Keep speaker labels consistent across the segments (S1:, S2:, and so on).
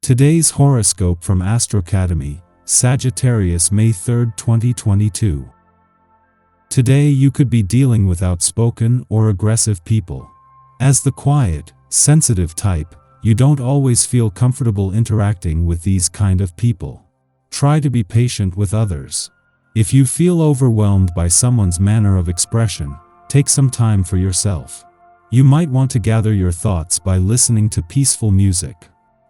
S1: Today's horoscope from Astrocademy, Sagittarius May 3, 2022. Today you could be dealing with outspoken or aggressive people. As the quiet, sensitive type, you don't always feel comfortable interacting with these kind of people. Try to be patient with others. If you feel overwhelmed by someone's manner of expression, take some time for yourself. You might want to gather your thoughts by listening to peaceful music.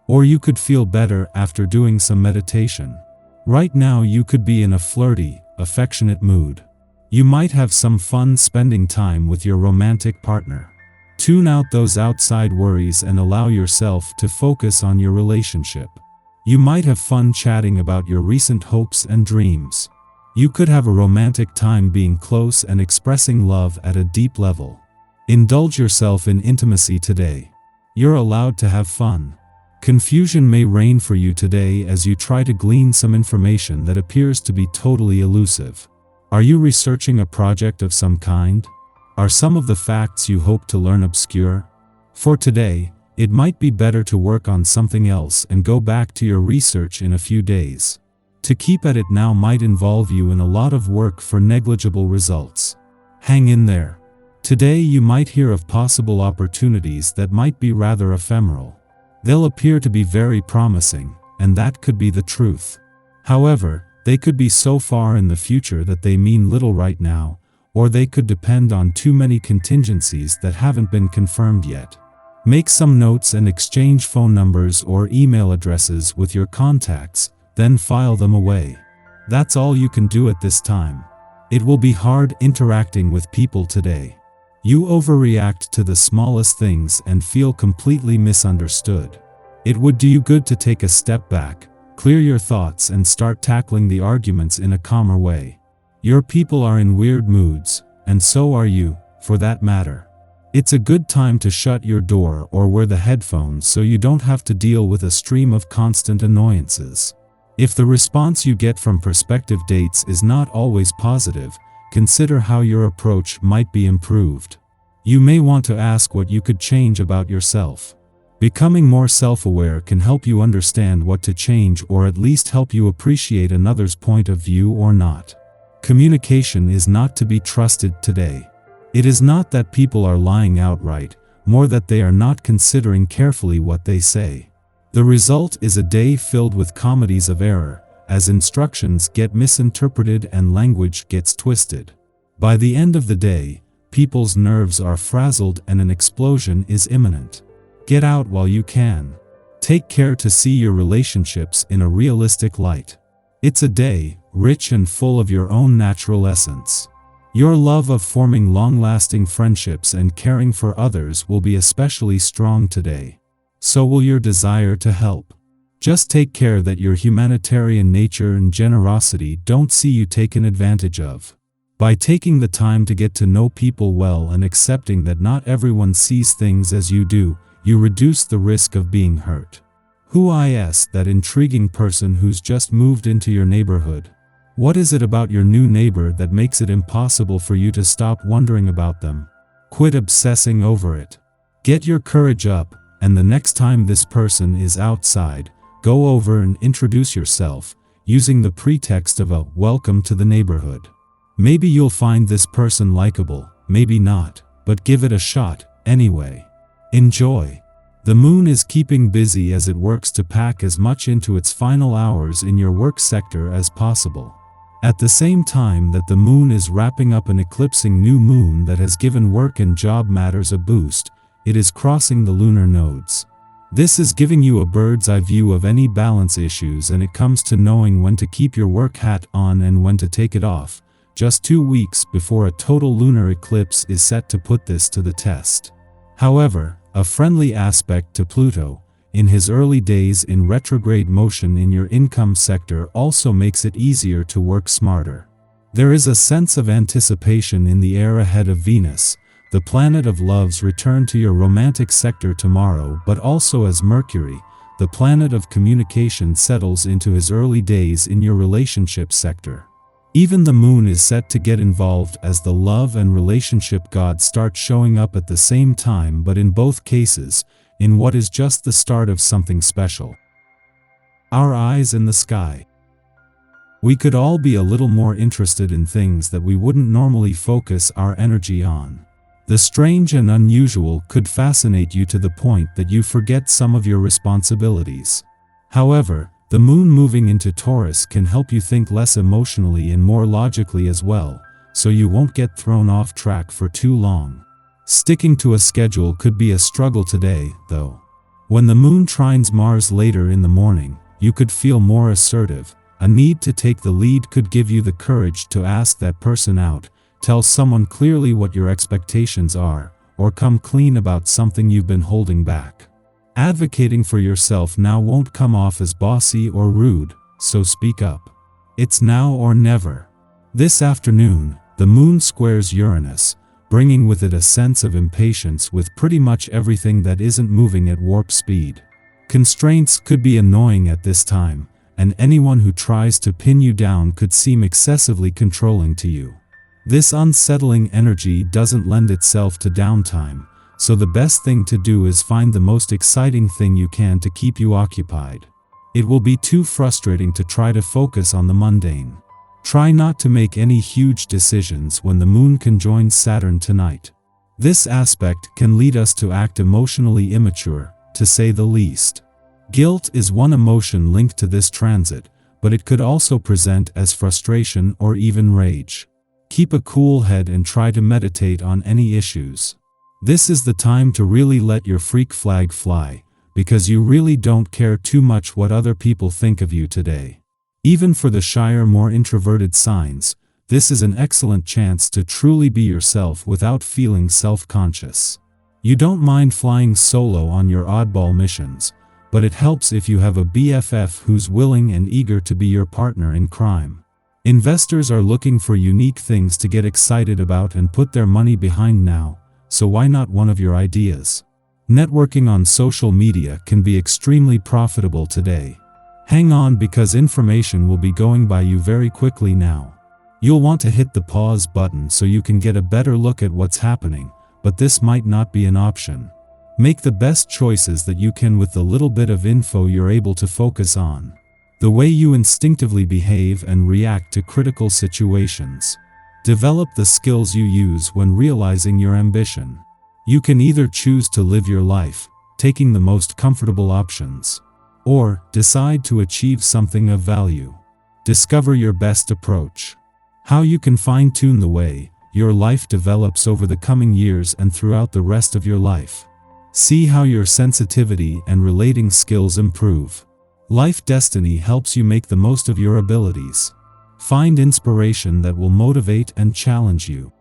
S1: Or you could feel better after doing some meditation. Right now you could be in a flirty, affectionate mood. You might have some fun spending time with your romantic partner. Tune out those outside worries and allow yourself to focus on your relationship. You might have fun chatting about your recent hopes and dreams. You could have a romantic time being close and expressing love at a deep level. Indulge yourself in intimacy today. You're allowed to have fun. Confusion may reign for you today as you try to glean some information that appears to be totally elusive. Are you researching a project of some kind? Are some of the facts you hope to learn obscure? For today, it might be better to work on something else and go back to your research in a few days. To keep at it now might involve you in a lot of work for negligible results. Hang in there. Today you might hear of possible opportunities that might be rather ephemeral. They'll appear to be very promising, and that could be the truth. However, they could be so far in the future that they mean little right now, or they could depend on too many contingencies that haven't been confirmed yet. Make some notes and exchange phone numbers or email addresses with your contacts, then file them away. That's all you can do at this time. It will be hard interacting with people today. You overreact to the smallest things and feel completely misunderstood. It would do you good to take a step back, clear your thoughts and start tackling the arguments in a calmer way. Your people are in weird moods, and so are you, for that matter. It's a good time to shut your door or wear the headphones so you don't have to deal with a stream of constant annoyances. If the response you get from prospective dates is not always positive, consider how your approach might be improved. You may want to ask what you could change about yourself. Becoming more self-aware can help you understand what to change or at least help you appreciate another's point of view or not. Communication is not to be trusted today. It is not that people are lying outright, more that they are not considering carefully what they say. The result is a day filled with comedies of error, as instructions get misinterpreted and language gets twisted. By the end of the day, people's nerves are frazzled and an explosion is imminent. Get out while you can. Take care to see your relationships in a realistic light. It's a day, rich and full of your own natural essence. Your love of forming long-lasting friendships and caring for others will be especially strong today. So will your desire to help. Just take care that your humanitarian nature and generosity don't see you taken advantage of. By taking the time to get to know people well and accepting that not everyone sees things as you do, you reduce the risk of being hurt. Who is that intriguing person who's just moved into your neighborhood? What is it about your new neighbor that makes it impossible for you to stop wondering about them? Quit obsessing over it. Get your courage up, and the next time this person is outside, go over and introduce yourself, using the pretext of a welcome to the neighborhood. Maybe you'll find this person likable, maybe not, but give it a shot, anyway. Enjoy. The moon is keeping busy as it works to pack as much into its final hours in your work sector as possible. At the same time that the moon is wrapping up an eclipsing new moon that has given work and job matters a boost, it is crossing the lunar nodes. This is giving you a bird's eye view of any balance issues, and it comes to knowing when to keep your work hat on and when to take it off, just 2 weeks before a total lunar eclipse is set to put this to the test. However, a friendly aspect to Pluto, in his early days in retrograde motion in your income sector, also makes it easier to work smarter. There is a sense of anticipation in the air ahead of Venus, the planet of love's return to your romantic sector tomorrow, but also as Mercury, the planet of communication, settles into his early days in your relationship sector. Even the moon is set to get involved as the love and relationship gods start showing up at the same time, but in both cases, in what is just the start of something special. Our eyes in the sky. We could all be a little more interested in things that we wouldn't normally focus our energy on. The strange and unusual could fascinate you to the point that you forget some of your responsibilities. However, the moon moving into Taurus can help you think less emotionally and more logically as well, so you won't get thrown off track for too long. Sticking to a schedule could be a struggle today, though. When the moon trines Mars later in the morning, you could feel more assertive. A need to take the lead could give you the courage to ask that person out, tell someone clearly what your expectations are, or come clean about something you've been holding back. Advocating for yourself now won't come off as bossy or rude, so speak up. It's now or never. This afternoon, the moon squares Uranus, bringing with it a sense of impatience with pretty much everything that isn't moving at warp speed. Constraints could be annoying at this time, and anyone who tries to pin you down could seem excessively controlling to you. This unsettling energy doesn't lend itself to downtime, so the best thing to do is find the most exciting thing you can to keep you occupied. It will be too frustrating to try to focus on the mundane. Try not to make any huge decisions when the moon conjoins Saturn tonight. This aspect can lead us to act emotionally immature, to say the least. Guilt is one emotion linked to this transit, but it could also present as frustration or even rage. Keep a cool head and try to meditate on any issues. This is the time to really let your freak flag fly, because you really don't care too much what other people think of you today. Even for the shyer, more introverted signs, this is an excellent chance to truly be yourself without feeling self-conscious. You don't mind flying solo on your oddball missions, but it helps if you have a BFF who's willing and eager to be your partner in crime. Investors are looking for unique things to get excited about and put their money behind now, so why not one of your ideas? Networking on social media can be extremely profitable today. Hang on, because information will be going by you very quickly now. You'll want to hit the pause button so you can get a better look at what's happening, but this might not be an option. Make the best choices that you can with the little bit of info you're able to focus on. The way you instinctively behave and react to critical situations. Develop the skills you use when realizing your ambition. You can either choose to live your life, taking the most comfortable options, or decide to achieve something of value. Discover your best approach. How you can fine-tune the way your life develops over the coming years and throughout the rest of your life. See how your sensitivity and relating skills improve. Life destiny helps you make the most of your abilities. Find inspiration that will motivate and challenge you.